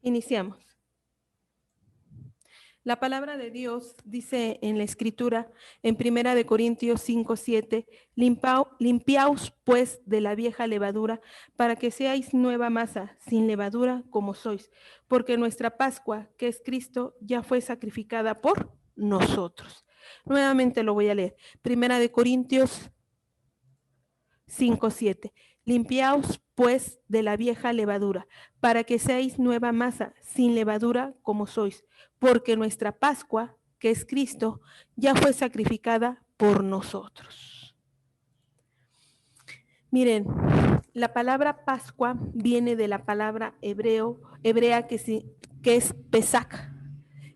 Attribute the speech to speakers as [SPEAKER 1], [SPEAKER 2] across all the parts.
[SPEAKER 1] Iniciamos. La palabra de Dios dice en la Escritura, en 1 Corintios 5:7, limpiaos pues de la vieja levadura, para que seáis nueva masa, sin levadura como sois, porque nuestra Pascua, que es Cristo, ya fue sacrificada por nosotros. Nuevamente lo voy a leer. 1 Corintios 5:7. Limpiaos pues de la vieja levadura, para que seáis nueva masa, sin levadura como sois, porque nuestra Pascua, que es Cristo, ya fue sacrificada por nosotros. Miren, la palabra Pascua viene de la palabra hebrea que es Pesach,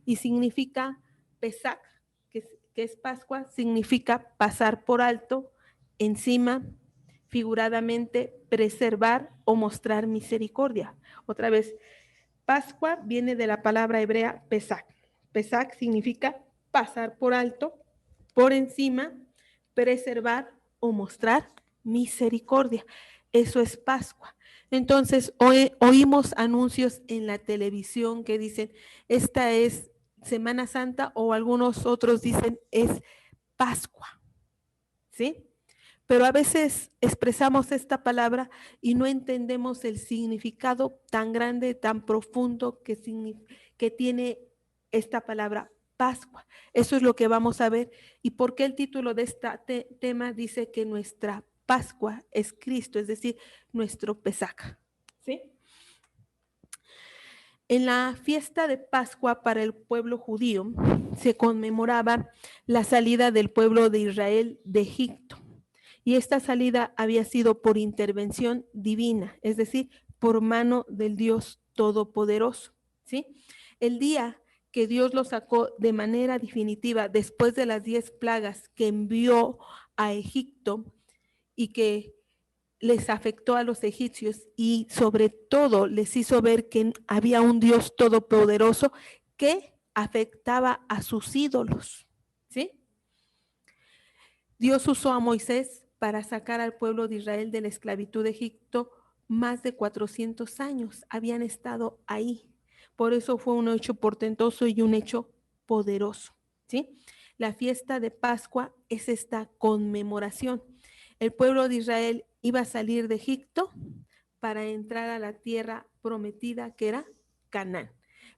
[SPEAKER 1] y significa Pesach, que es Pascua, significa pasar por alto, encima, figuradamente, preservar o mostrar misericordia. Otra vez, Pascua viene de la palabra hebrea Pesach. Pesach significa pasar por alto, por encima, preservar o mostrar misericordia. Eso es Pascua. Entonces, oímos anuncios en la televisión que dicen, esta es Semana Santa, o algunos otros dicen es Pascua, ¿sí? Pero a veces expresamos esta palabra y no entendemos el significado tan grande, tan profundo que tiene esta palabra Pascua. Eso es lo que vamos a ver. ¿Y por qué el título de este tema dice que nuestra Pascua es Cristo, es decir, nuestro Pesach? ¿Sí? En la fiesta de Pascua para el pueblo judío se conmemoraba la salida del pueblo de Israel de Egipto. Y esta salida había sido por intervención divina, es decir, por mano del Dios Todopoderoso, ¿sí? El día que Dios los sacó de manera definitiva después de las 10 plagas que envió a Egipto y que les afectó a los egipcios, y sobre todo les hizo ver que había un Dios todopoderoso que afectaba a sus ídolos, ¿sí? Dios usó a Moisés para sacar al pueblo de Israel de la esclavitud de Egipto. Más de 400 años habían estado ahí. Por eso fue un hecho portentoso y un hecho poderoso, ¿sí? La fiesta de Pascua es esta conmemoración. El pueblo de Israel iba a salir de Egipto para entrar a la tierra prometida, que era Canaán.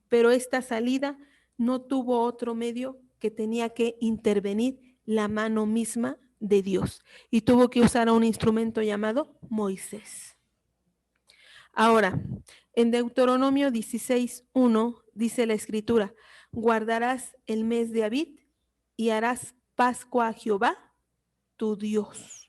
[SPEAKER 1] Pero esta salida no tuvo otro medio, que tenía que intervenir la mano misma de Dios, y tuvo que usar a un instrumento llamado Moisés. Ahora, en Deuteronomio 16:1 dice la Escritura: guardarás el mes de Abib y harás Pascua a Jehová tu Dios.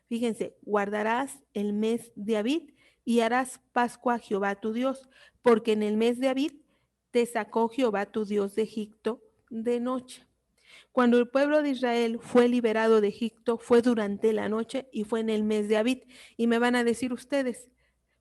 [SPEAKER 1] Fíjense, guardarás el mes de Abib y harás Pascua a Jehová tu Dios, porque en el mes de Abib te sacó Jehová tu Dios de Egipto de noche. Cuando el pueblo de Israel fue liberado de Egipto, fue durante la noche y fue en el mes de Abib. Y me van a decir ustedes,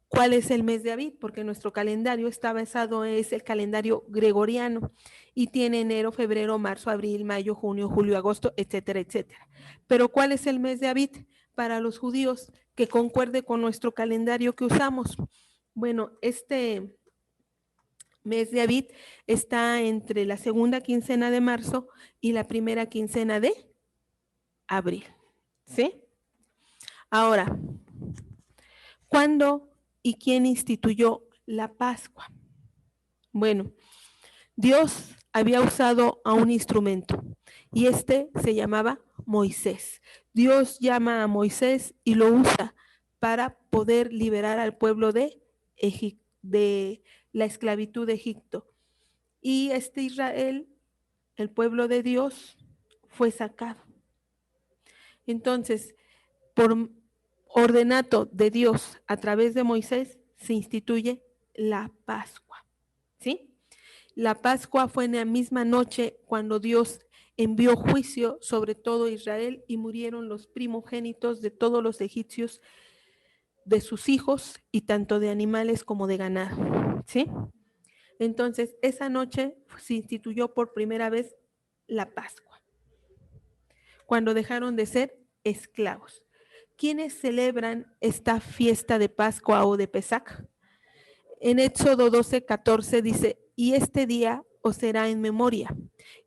[SPEAKER 1] ¿cuál es el mes de Abib? Porque nuestro calendario está basado, es el calendario gregoriano, y tiene enero, febrero, marzo, abril, mayo, junio, julio, agosto, etcétera, etcétera. Pero ¿cuál es el mes de Abib para los judíos que concuerde con nuestro calendario que usamos? Bueno, este mes de Abib está entre la segunda quincena de marzo y la primera quincena de abril, ¿sí? Ahora, ¿cuándo y quién instituyó la Pascua? Bueno, Dios había usado a un instrumento, y este se llamaba Moisés. Dios llama a Moisés y lo usa para poder liberar al pueblo de la esclavitud de Egipto. Y este Israel, el pueblo de Dios, fue sacado. Entonces, por ordenato de Dios a través de Moisés, se instituye la Pascua, ¿sí? La Pascua fue en la misma noche cuando Dios envió juicio sobre todo Israel, y murieron los primogénitos de todos los egipcios, de sus hijos, y tanto de animales como de ganado, ¿sí? Entonces, esa noche se instituyó por primera vez la Pascua, cuando dejaron de ser esclavos. ¿Quiénes celebran esta fiesta de Pascua o de Pesach? En Éxodo 12:14 dice, y este día os será en memoria,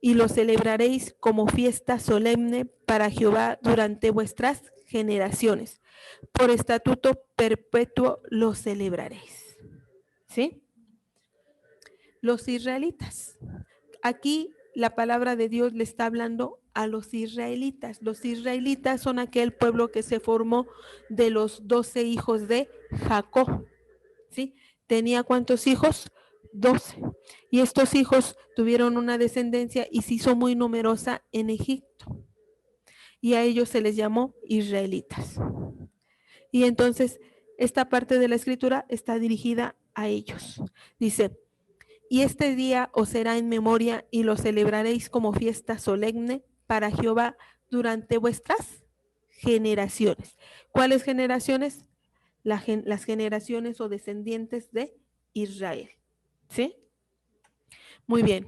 [SPEAKER 1] y lo celebraréis como fiesta solemne para Jehová durante vuestras generaciones. Por estatuto perpetuo lo celebraréis. ¿Sí? Los israelitas. Aquí la palabra de Dios le está hablando a los israelitas. Los israelitas son aquel pueblo que se formó de los 12 hijos de Jacob. ¿Sí? ¿Tenía cuántos hijos? 12. Y estos hijos tuvieron una descendencia y se hizo muy numerosa en Egipto. Y a ellos se les llamó israelitas. Y entonces esta parte de la escritura está dirigida a ellos. Dice, y este día os será en memoria y lo celebraréis como fiesta solemne para Jehová durante vuestras generaciones. ¿Cuáles generaciones? Las generaciones o descendientes de Israel. ¿Sí? Muy bien.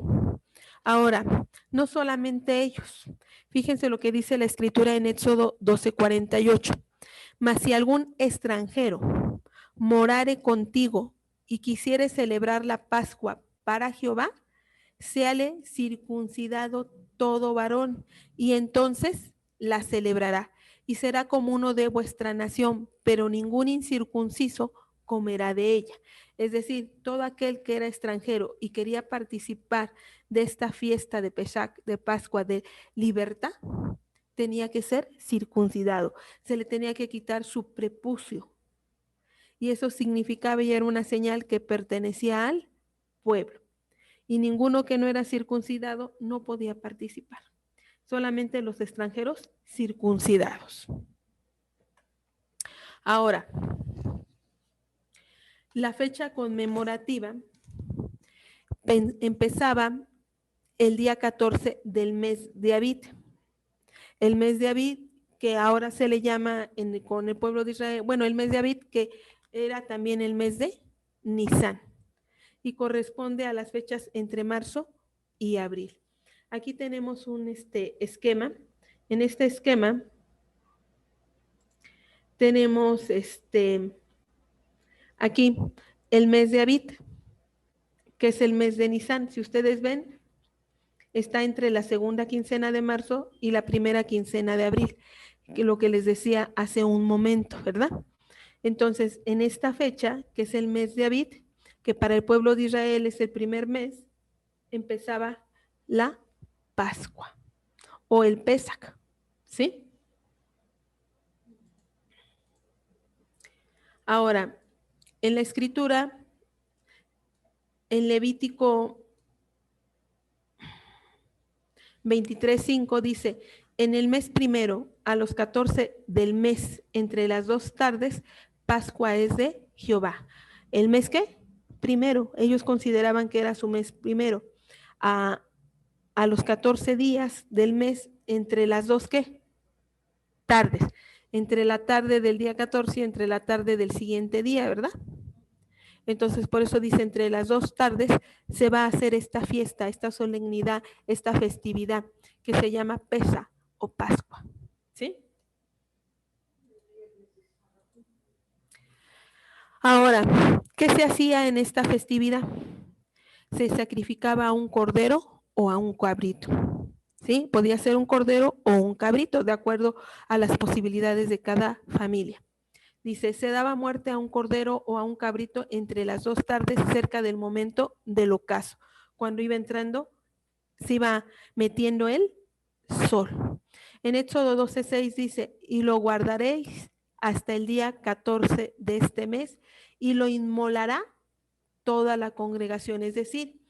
[SPEAKER 1] Ahora, no solamente ellos. Fíjense lo que dice la escritura en Éxodo 12:48. Mas si algún extranjero morare contigo y quisiere celebrar la Pascua para Jehová, séale circuncidado todo varón, y entonces la celebrará, y será como uno de vuestra nación, pero ningún incircunciso comerá de ella. Es decir, todo aquel que era extranjero y quería participar de esta fiesta de Pesach, de Pascua, de libertad, tenía que ser circuncidado, se le tenía que quitar su prepucio. Y eso significaba y era una señal que pertenecía al pueblo. Y ninguno que no era circuncidado no podía participar. Solamente los extranjeros circuncidados. Ahora, la fecha conmemorativa empezaba el día 14 del mes de Abib. El mes de Abib, que ahora se le llama con el pueblo de Israel, bueno, el mes de Abib, que era también el mes de Nisan, y corresponde a las fechas entre marzo y abril. Aquí tenemos un esquema. En este esquema tenemos aquí el mes de Abib, que es el mes de Nisan. Si ustedes ven, está entre la segunda quincena de marzo y la primera quincena de abril, que lo que les decía hace un momento, ¿verdad? Entonces, en esta fecha, que es el mes de Abib, que para el pueblo de Israel es el primer mes, empezaba la Pascua o el Pesach, ¿sí? Ahora, en la escritura, en Levítico 23:5 dice, en el mes primero, a los 14 del mes, entre las 2 tardes, Pascua es de Jehová. ¿El mes qué? Primero, ellos consideraban que era su mes primero. A los 14 días del mes, entre las 2 ¿qué? Tardes. Entre la tarde del día 14 y entre la tarde del siguiente día, ¿verdad? Entonces, por eso dice, entre las 2 tardes se va a hacer esta fiesta, esta solemnidad, esta festividad que se llama Pesa o Pascua. ¿Sí? Ahora, ¿qué se hacía en esta festividad? Se sacrificaba a un cordero o a un cabrito. ¿Sí? Podía ser un cordero o un cabrito, de acuerdo a las posibilidades de cada familia. Dice, se daba muerte a un cordero o a un cabrito entre las 2 tardes cerca del momento del ocaso. Cuando iba entrando, se iba metiendo el sol. En Éxodo 12:6 dice, y lo guardaréis hasta el día 14 de este mes y lo inmolará toda la congregación. Es decir,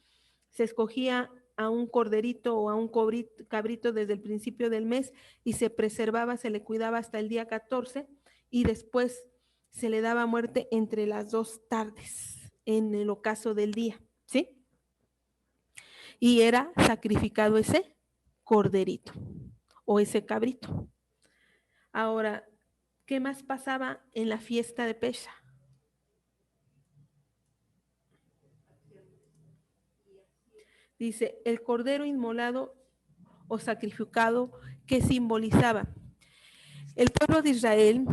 [SPEAKER 1] se escogía a un corderito o a un cabrito desde el principio del mes y se preservaba, se le cuidaba hasta el día 14 y después se le daba muerte entre las 2 tardes en el ocaso del día, ¿sí? Y era sacrificado ese corderito o ese cabrito. Ahora, ¿qué más pasaba en la fiesta de Pesha? Dice, el cordero inmolado o sacrificado que simbolizaba. El pueblo de Israel,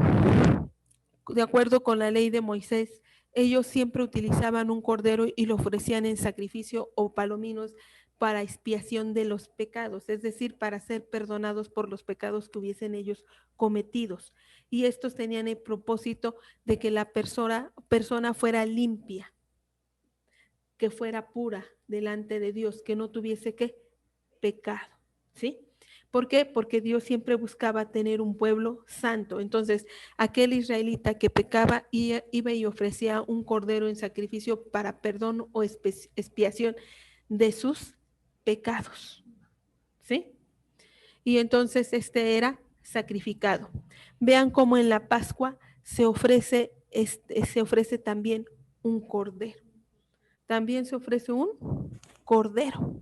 [SPEAKER 1] de acuerdo con la ley de Moisés, ellos siempre utilizaban un cordero y lo ofrecían en sacrificio o palominos para expiación de los pecados, es decir, para ser perdonados por los pecados que hubiesen ellos cometidos. Y estos tenían el propósito de que la persona fuera limpia, que fuera pura delante de Dios, que no tuviese que pecado, ¿sí? ¿Por qué? Porque Dios siempre buscaba tener un pueblo santo. Entonces, aquel israelita que pecaba iba y ofrecía un cordero en sacrificio para perdón o expiación de sus pecados, ¿sí? Y entonces este era sacrificado. Vean cómo en la Pascua se ofrece también un cordero. También se ofrece un cordero.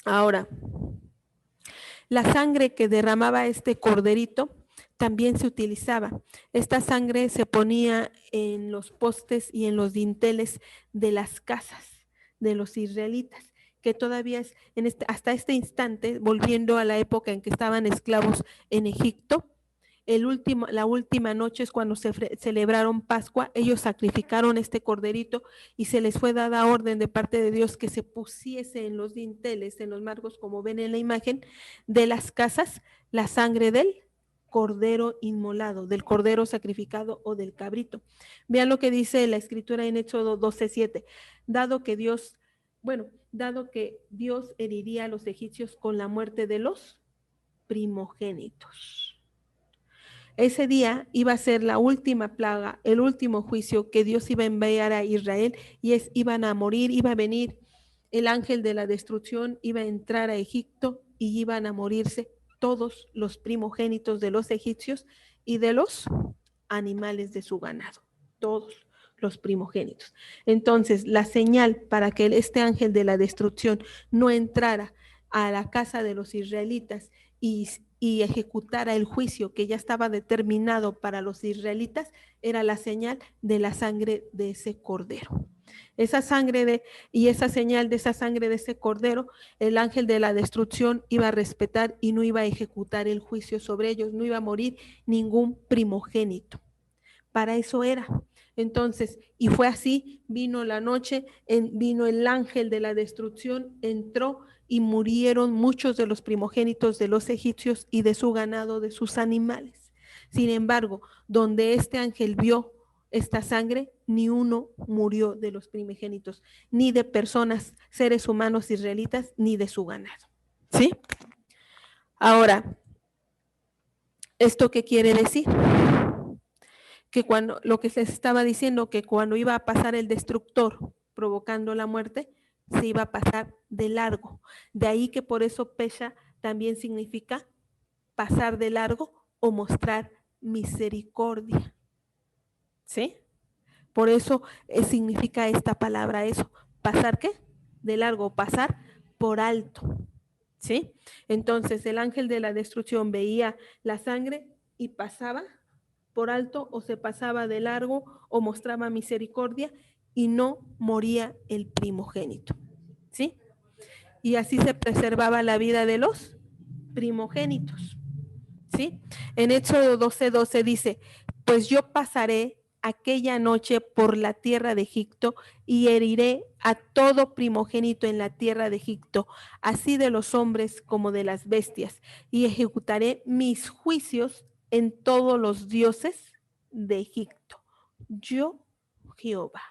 [SPEAKER 1] Ahora, la sangre que derramaba este corderito también se utilizaba. Esta sangre se ponía en los postes y en los dinteles de las casas de los israelitas, que todavía es hasta este instante, volviendo a la época en que estaban esclavos en Egipto, la última noche es cuando celebraron Pascua, ellos sacrificaron este corderito y se les fue dada orden de parte de Dios que se pusiese en los dinteles, en los marcos, como ven en la imagen, de las casas, la sangre del cordero inmolado, del cordero sacrificado o del cabrito. Vean lo que dice la escritura en Éxodo 12:7, dado que Dios heriría a los egipcios con la muerte de los primogénitos. Ese día iba a ser la última plaga, el último juicio que Dios iba a enviar a Israel y iban a morir, iba a venir el ángel de la destrucción, iba a entrar a Egipto y iban a morirse todos los primogénitos de los egipcios y de los animales de su ganado, todos los primogénitos. Entonces, la señal para que este ángel de la destrucción no entrara a la casa de los israelitas y ejecutara el juicio que ya estaba determinado para los israelitas, era la señal de la sangre de ese cordero. Esa sangre y esa señal de esa sangre de ese cordero, el ángel de la destrucción iba a respetar y no iba a ejecutar el juicio sobre ellos, no iba a morir ningún primogénito. Para eso era. Entonces, y fue así, vino la noche, vino el ángel de la destrucción, entró y murieron muchos de los primogénitos de los egipcios y de su ganado, de sus animales. Sin embargo, donde este ángel vio esta sangre, ni uno murió de los primogénitos, ni de personas, seres humanos israelitas, ni de su ganado. ¿Sí? Ahora, ¿esto qué quiere decir? Que cuando lo que se estaba diciendo, que cuando iba a pasar el destructor provocando la muerte, se iba a pasar de largo. De ahí que por eso Pesha también significa pasar de largo o mostrar misericordia. ¿Sí? Por eso significa esta palabra eso. ¿Pasar qué? De largo, pasar por alto. ¿Sí? Entonces el ángel de la destrucción veía la sangre y pasaba por alto o se pasaba de largo o mostraba misericordia y no moría el primogénito. ¿Sí? Y así se preservaba la vida de los primogénitos. ¿Sí? En Éxodo 12:12 dice, pues yo pasaré aquella noche por la tierra de Egipto y heriré a todo primogénito en la tierra de Egipto, así de los hombres como de las bestias, y ejecutaré mis juicios en todos los dioses de Egipto. Yo, Jehová.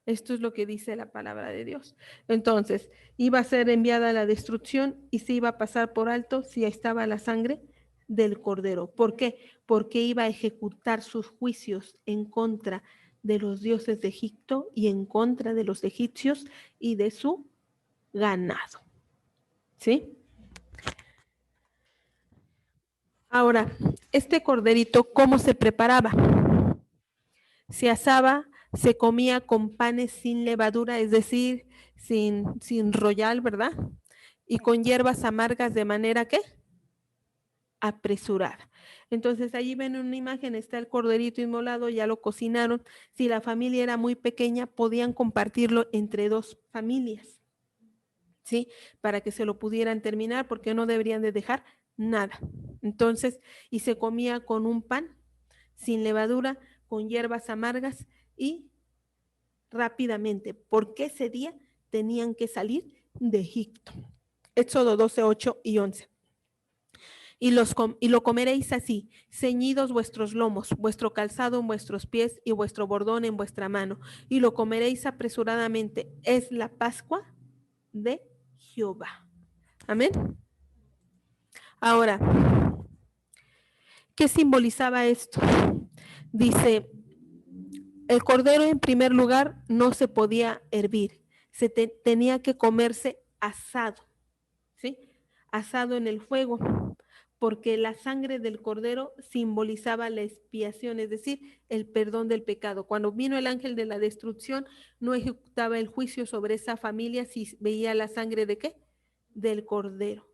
[SPEAKER 1] Esto es lo que dice la palabra de Dios. Entonces, iba a ser enviada la destrucción y se iba a pasar por alto si estaba la sangre del cordero. ¿Por qué? Porque iba a ejecutar sus juicios en contra de los dioses de Egipto y en contra de los egipcios y de su ganado. ¿Sí? Ahora, este corderito, ¿cómo se preparaba? Se asaba, se comía con panes sin levadura, es decir, sin royal, ¿verdad? Y con hierbas amargas de manera que apresurada. Entonces allí ven una imagen, está el corderito inmolado, ya lo cocinaron. Si la familia era muy pequeña, podían compartirlo entre dos familias, ¿sí? Para que se lo pudieran terminar, porque no deberían de dejar nada. Entonces, y se comía con un pan sin levadura, con hierbas amargas y rápidamente, porque ese día tenían que salir de Egipto. Éxodo 12, 8 y 11. Y lo comeréis así, ceñidos vuestros lomos, vuestro calzado en vuestros pies y vuestro bordón en vuestra mano, y lo comeréis apresuradamente. Es la Pascua de Jehová. Amén. Ahora, ¿qué simbolizaba esto? Dice, el cordero en primer lugar no se podía hervir, tenía que comerse asado, ¿sí? Asado en el fuego, porque la sangre del cordero simbolizaba la expiación, es decir, el perdón del pecado. Cuando vino el ángel de la destrucción, no ejecutaba el juicio sobre esa familia si veía la sangre de qué? Del cordero.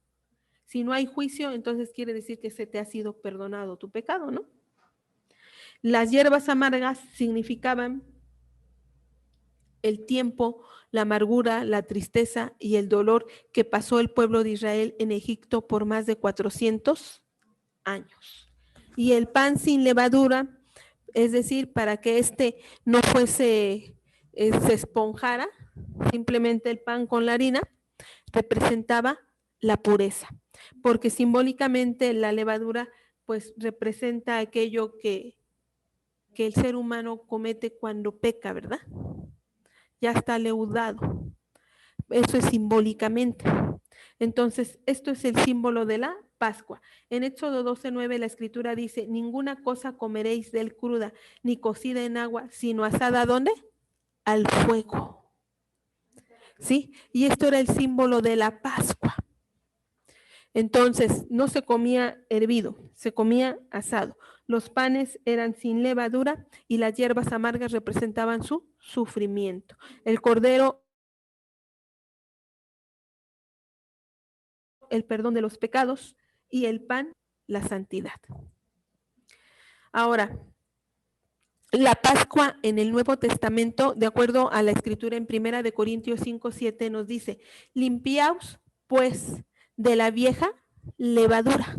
[SPEAKER 1] Si no hay juicio, entonces quiere decir que se te ha sido perdonado tu pecado, ¿no? Las hierbas amargas significaban el tiempo, la amargura, la tristeza y el dolor que pasó el pueblo de Israel en Egipto por más de 400 años. Y el pan sin levadura, es decir, para que no fuese, se esponjara, simplemente el pan con la harina, representaba la pureza, porque simbólicamente la levadura pues representa aquello que el ser humano comete cuando peca, ¿verdad? Ya está leudado. Eso es simbólicamente. Entonces, esto es el símbolo de la Pascua. En Éxodo 12:9 la escritura dice, ninguna cosa comeréis de él cruda, ni cocida en agua, sino asada, ¿dónde? Al fuego. ¿Sí? Y esto era el símbolo de la Pascua. Entonces, no se comía hervido, se comía asado. Los panes eran sin levadura y las hierbas amargas representaban su sufrimiento. El cordero, el perdón de los pecados, y el pan, la santidad. Ahora, la Pascua en el Nuevo Testamento, de acuerdo a la escritura en 1 Corintios 5:7, nos dice, limpiaos pues de la vieja levadura,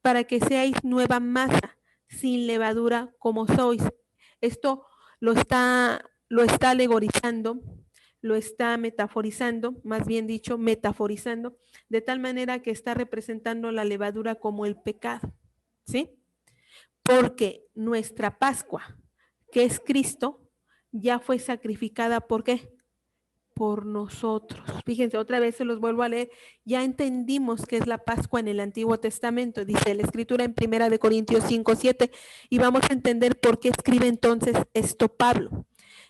[SPEAKER 1] para que seáis nueva masa, sin levadura como sois. Esto lo está alegorizando, lo está metaforizando, más bien dicho, metaforizando, de tal manera que está representando la levadura como el pecado, ¿sí? Porque nuestra Pascua, que es Cristo, ya fue sacrificada, ¿por qué? Por nosotros. Fíjense, otra vez se los vuelvo a leer. Ya entendimos que es la Pascua en el Antiguo Testamento, dice la escritura en 1 Corintios 5:7, y vamos a entender por qué escribe entonces esto Pablo.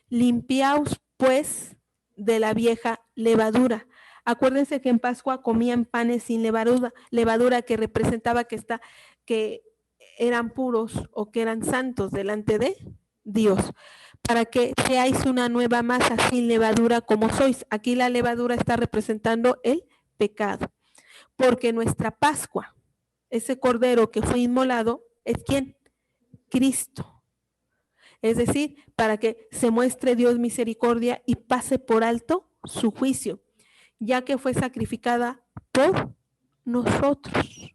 [SPEAKER 1] Limpiaos pues de la vieja levadura. Acuérdense que en Pascua comían panes sin levadura que representaba que eran puros o que eran santos delante de Dios, para que seáis una nueva masa sin levadura como sois. Aquí la levadura está representando el pecado, porque nuestra Pascua, ese cordero que fue inmolado, ¿es quién? Cristo. Es decir, para que se muestre Dios misericordia y pase por alto su juicio, ya que fue sacrificada por nosotros.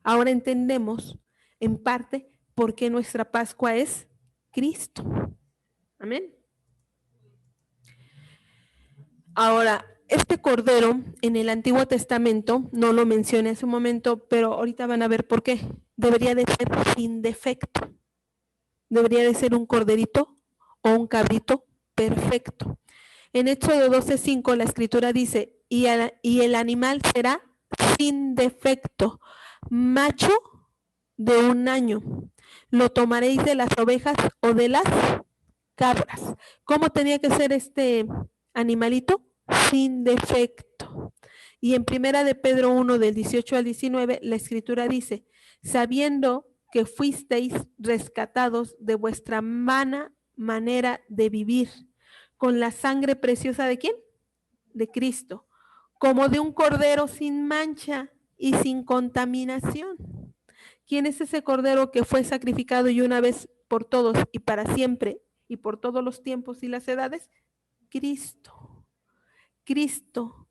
[SPEAKER 1] Ahora entendemos en parte por qué nuestra Pascua es Cristo. Amén. Ahora, este cordero en el Antiguo Testamento, no lo mencioné en su momento, pero ahorita van a ver por qué. Debería de ser sin defecto. Debería de ser un corderito o un cabrito perfecto. En Éxodo 12:5 la escritura dice, y el animal será sin defecto, macho de 1 año. Lo tomaréis de las ovejas o de las cabras. ¿Cómo tenía que ser este animalito? Sin defecto. Y en 1 Pedro 1 del 18 al 19 la escritura dice, sabiendo que fuisteis rescatados de vuestra vana manera de vivir, con la sangre preciosa ¿de quién? De Cristo, como de un cordero sin mancha y sin contaminación. ¿Quién es ese cordero que fue sacrificado y una vez por todos y para siempre y por todos los tiempos y las edades? Cristo. Cristo.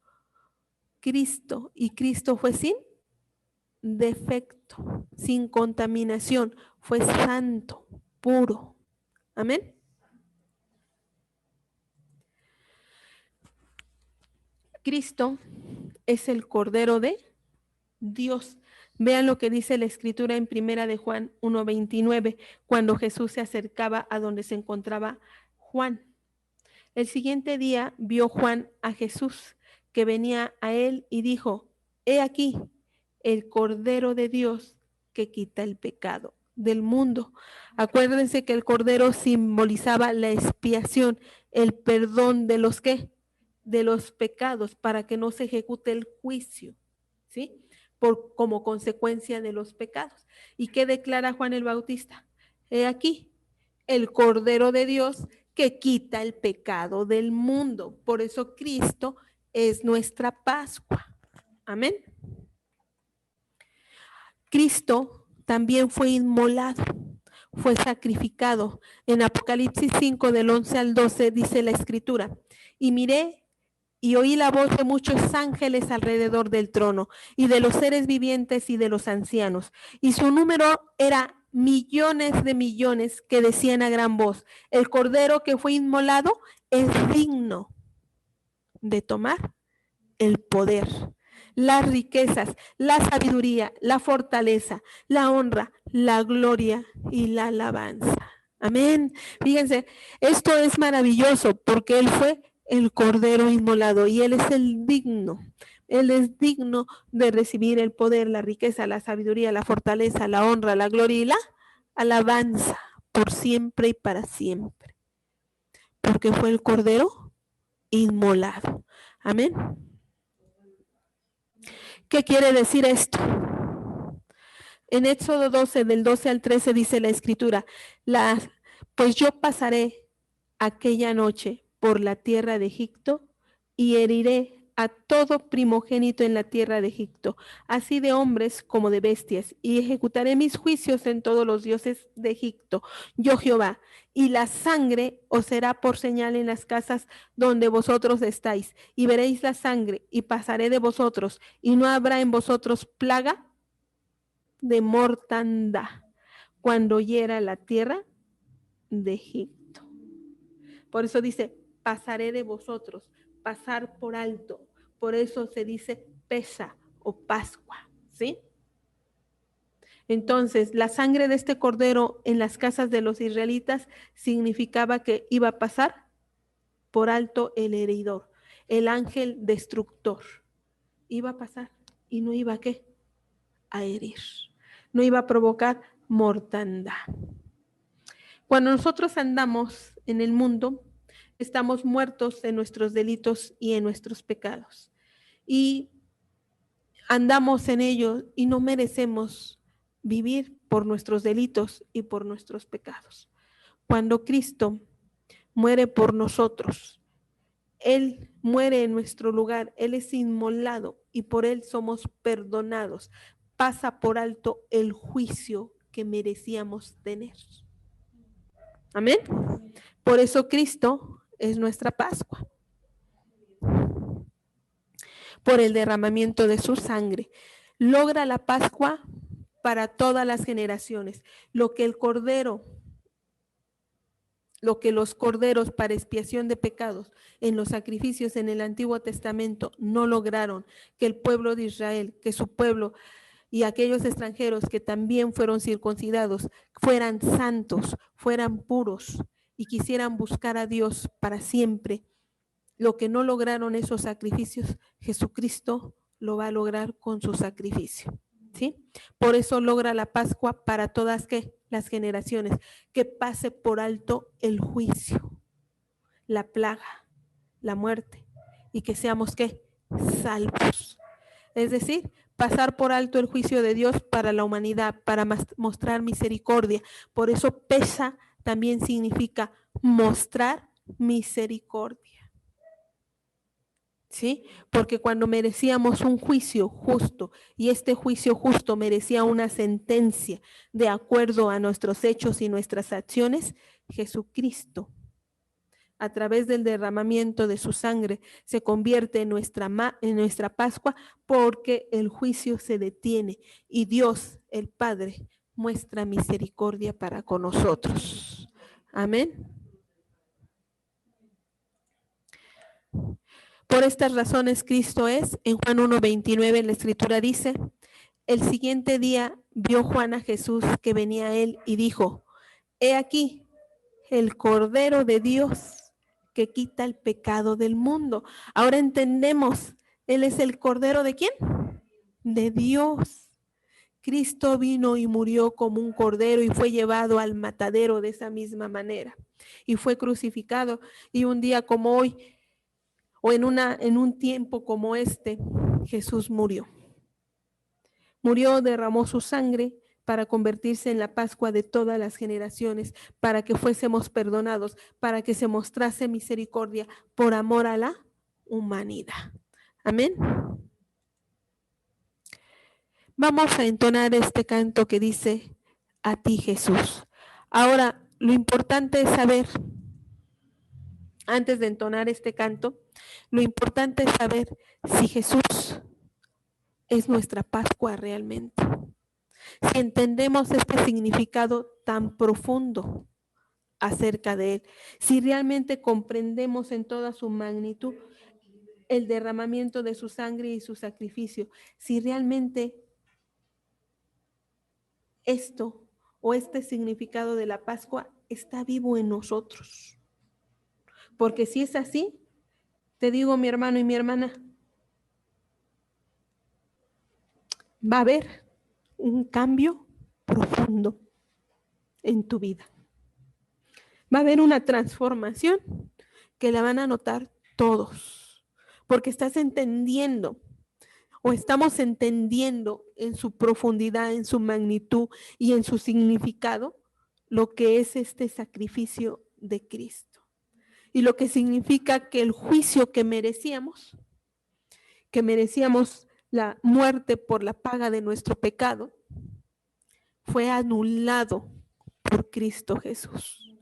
[SPEAKER 1] Cristo. Y Cristo fue sin defecto, sin contaminación, fue santo, puro. Amén. Cristo es el Cordero de Dios. Vean lo que dice la escritura en Primera de Juan 1:29, cuando Jesús se acercaba a donde se encontraba Juan. El siguiente día vio Juan a Jesús que venía a él y dijo: He aquí el Cordero de Dios que quita el pecado del mundo. Acuérdense que el Cordero simbolizaba la expiación, el perdón de los ¿qué? De los pecados, para que no se ejecute el juicio, ¿sí? Como consecuencia de los pecados. ¿Y qué declara Juan el Bautista? He aquí el Cordero de Dios que quita el pecado del mundo. Por eso Cristo es nuestra Pascua. Amén. Cristo también fue inmolado, fue sacrificado. En Apocalipsis 5 del 11 al 12 dice la escritura: y miré y oí la voz de muchos ángeles alrededor del trono y de los seres vivientes y de los ancianos. Y su número era millones de millones, que decían a gran voz: el Cordero que fue inmolado es digno de tomar el poder, las riquezas, la sabiduría, la fortaleza, la honra, la gloria y la alabanza. Amén. Fíjense, esto es maravilloso porque Él fue el Cordero inmolado y Él es el digno. Él es digno de recibir el poder, la riqueza, la sabiduría, la fortaleza, la honra, la gloria y la alabanza por siempre y para siempre. Porque fue el Cordero inmolado. Amén. ¿Qué quiere decir esto? En Éxodo 12, del 12 al 13 dice la escritura: pues yo pasaré aquella noche por la tierra de Egipto y heriré a todo primogénito en la tierra de Egipto, así de hombres como de bestias, y ejecutaré mis juicios en todos los dioses de Egipto, yo Jehová, y la sangre os será por señal en las casas donde vosotros estáis, y veréis la sangre, y pasaré de vosotros, y no habrá en vosotros plaga de mortandad cuando hiera la tierra de Egipto. Por eso dice: pasaré de vosotros, pasar por alto. Por eso se dice Pesa o Pascua, ¿sí? Entonces, la sangre de este cordero en las casas de los israelitas significaba que iba a pasar por alto el heridor, el ángel destructor. Iba a pasar y no iba a ¿qué? A herir. No iba a provocar mortandad. Cuando nosotros andamos en el mundo, estamos muertos en nuestros delitos y en nuestros pecados. Y andamos en ellos y no merecemos vivir por nuestros delitos y por nuestros pecados. Cuando Cristo muere por nosotros, Él muere en nuestro lugar, Él es inmolado y por Él somos perdonados. Pasa por alto el juicio que merecíamos tener. Amén. Por eso Cristo es nuestra Pascua. Por el derramamiento de su sangre. Logra la Pascua para todas las generaciones. Lo que los corderos para expiación de pecados en los sacrificios en el Antiguo Testamento no lograron, que el pueblo de Israel, que su pueblo y aquellos extranjeros que también fueron circuncidados fueran santos, fueran puros y quisieran buscar a Dios para siempre. Lo que no lograron esos sacrificios, Jesucristo lo va a lograr con su sacrificio, ¿sí? Por eso logra la Pascua para todas ¿qué? Las generaciones, que pase por alto el juicio, la plaga, la muerte, y que seamos ¿qué? Salvos. Es decir, pasar por alto el juicio de Dios para la humanidad, para mostrar misericordia. Por eso Pesa también significa mostrar misericordia. ¿Sí? Porque cuando merecíamos un juicio justo y este juicio justo merecía una sentencia de acuerdo a nuestros hechos y nuestras acciones, Jesucristo a través del derramamiento de su sangre, se convierte en nuestra Pascua, porque el juicio se detiene y Dios, el Padre, muestra misericordia para con nosotros. Amén. Por estas razones Cristo es, en Juan 1:29 la escritura dice, el siguiente día vio Juan a Jesús que venía a él y dijo, he aquí el Cordero de Dios que quita el pecado del mundo. Ahora entendemos, Él es el Cordero ¿de quién? De Dios. Cristo vino y murió como un cordero y fue llevado al matadero de esa misma manera. Y fue crucificado. Y un día como hoy, o en un tiempo como este, Jesús murió. Murió, derramó su sangre para convertirse en la Pascua de todas las generaciones, para que fuésemos perdonados, para que se mostrase misericordia por amor a la humanidad. Amén. Vamos a entonar este canto que dice, a ti Jesús. Ahora, lo importante es saber, antes de entonar este canto, lo importante es saber si Jesús es nuestra Pascua realmente. Si entendemos este significado tan profundo acerca de Él, si realmente comprendemos en toda su magnitud el derramamiento de su sangre y su sacrificio, si realmente esto o este significado de la Pascua está vivo en nosotros. Porque si es así, te digo, mi hermano y mi hermana, va a haber un cambio profundo en tu vida. Va a haber una transformación que la van a notar todos, porque estás entendiendo o estamos entendiendo en su profundidad, en su magnitud y en su significado lo que es este sacrificio de Cristo y lo que significa que el juicio que merecíamos la muerte por la paga de nuestro pecado, fue anulado por Cristo Jesús.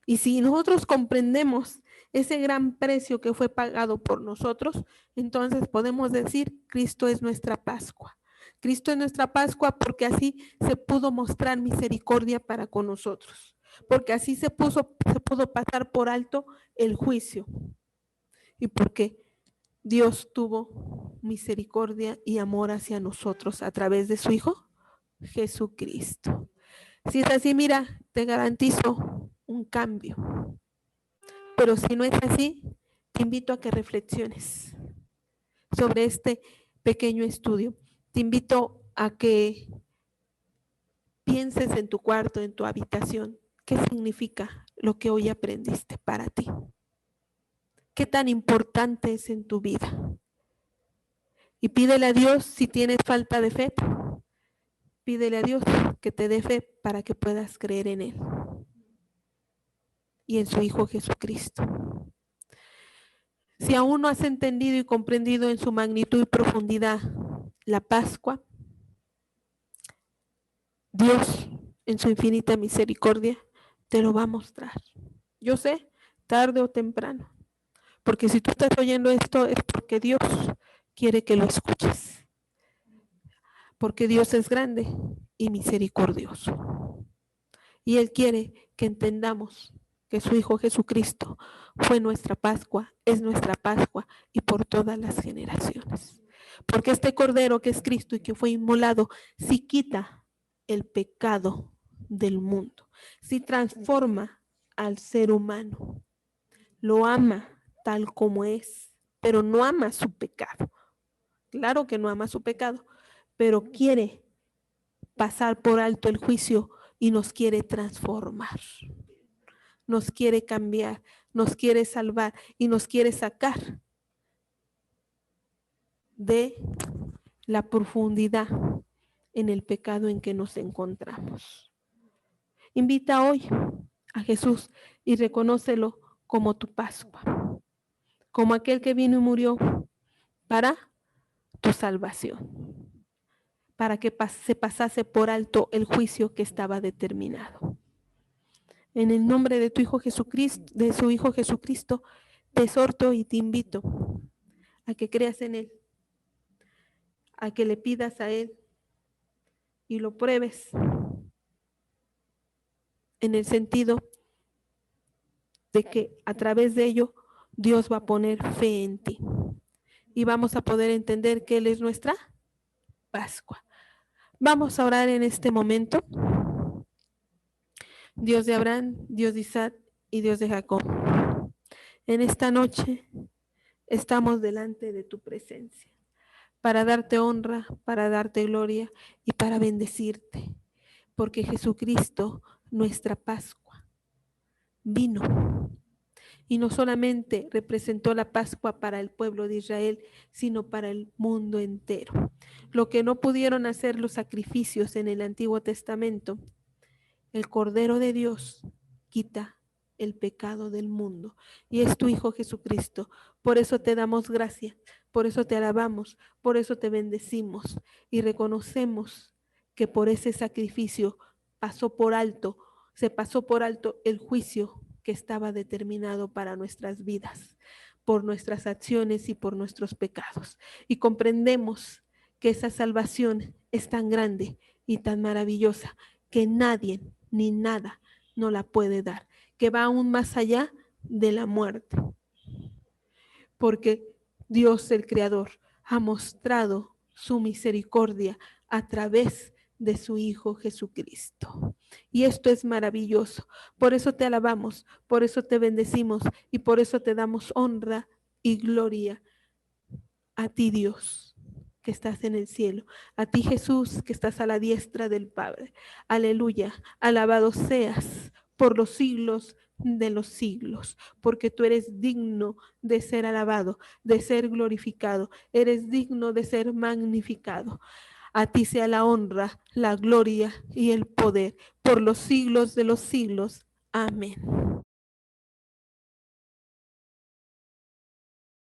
[SPEAKER 1] Y si nosotros comprendemos ese gran precio que fue pagado por nosotros, entonces podemos decir, Cristo es nuestra Pascua. Cristo es nuestra Pascua porque así se pudo mostrar misericordia para con nosotros, porque así se pudo pasar por alto el juicio y porque Dios tuvo misericordia y amor hacia nosotros a través de su Hijo Jesucristo. Si es así, mira, te garantizo un cambio. Pero si no es así, te invito a que reflexiones sobre este pequeño estudio. Te invito a que pienses en tu cuarto, en tu habitación, qué significa lo que hoy aprendiste para ti. ¿Qué tan importante es en tu vida? Y pídele a Dios, si tienes falta de fe, pídele a Dios que te dé fe para que puedas creer en Él y en su Hijo Jesucristo. Si aún no has entendido y comprendido en su magnitud y profundidad la Pascua, Dios en su infinita misericordia te lo va a mostrar. Yo sé, tarde o temprano, porque si tú estás oyendo esto es porque Dios quiere que lo escuches, porque Dios es grande y misericordioso. Y Él quiere que entendamos que su Hijo Jesucristo fue nuestra Pascua, es nuestra Pascua y por todas las generaciones. Porque este Cordero que es Cristo y que fue inmolado, sí quita el pecado del mundo, sí transforma al ser humano, lo ama tal como es, pero no ama su pecado. Claro que no ama su pecado, pero quiere pasar por alto el juicio y nos quiere transformar, nos quiere cambiar, nos quiere salvar y nos quiere sacar de la profundidad en el pecado en que nos encontramos. Invita hoy a Jesús y reconócelo como tu Pascua, como aquel que vino y murió para tu salvación, para que se pasase por alto el juicio que estaba determinado. En el nombre de tu Hijo Jesucristo, de su Hijo Jesucristo, te exhorto y te invito a que creas en Él, a que le pidas a Él y lo pruebes en el sentido de que a través de ello Dios va a poner fe en ti y vamos a poder entender que Él es nuestra Pascua. Vamos a orar en este momento. Dios de Abraham, Dios de Isaac y Dios de Jacob. En esta noche estamos delante de tu presencia para darte honra, para darte gloria y para bendecirte, porque Jesucristo, nuestra Pascua, vino y no solamente representó la Pascua para el pueblo de Israel, sino para el mundo entero. Lo que no pudieron hacer los sacrificios en el Antiguo Testamento, el Cordero de Dios quita el pecado del mundo y es tu Hijo Jesucristo. Por eso te damos gracias, por eso te alabamos, por eso te bendecimos y reconocemos que por ese sacrificio se pasó por alto el juicio que estaba determinado para nuestras vidas, por nuestras acciones y por nuestros pecados. Y comprendemos que esa salvación es tan grande y tan maravillosa que nadie ni nada no la puede dar, que va aún más allá de la muerte. Porque Dios el Creador ha mostrado su misericordia a través de su Hijo Jesucristo. Y esto es maravilloso. Por eso te alabamos, por eso te bendecimos y por eso te damos honra y gloria a ti, Dios, que estás en el cielo, a ti, Jesús, que estás a la diestra del Padre. Aleluya, alabado seas por los siglos de los siglos, porque tú eres digno de ser alabado, de ser glorificado, eres digno de ser magnificado. A ti sea la honra, la gloria y el poder por los siglos de los siglos. Amén.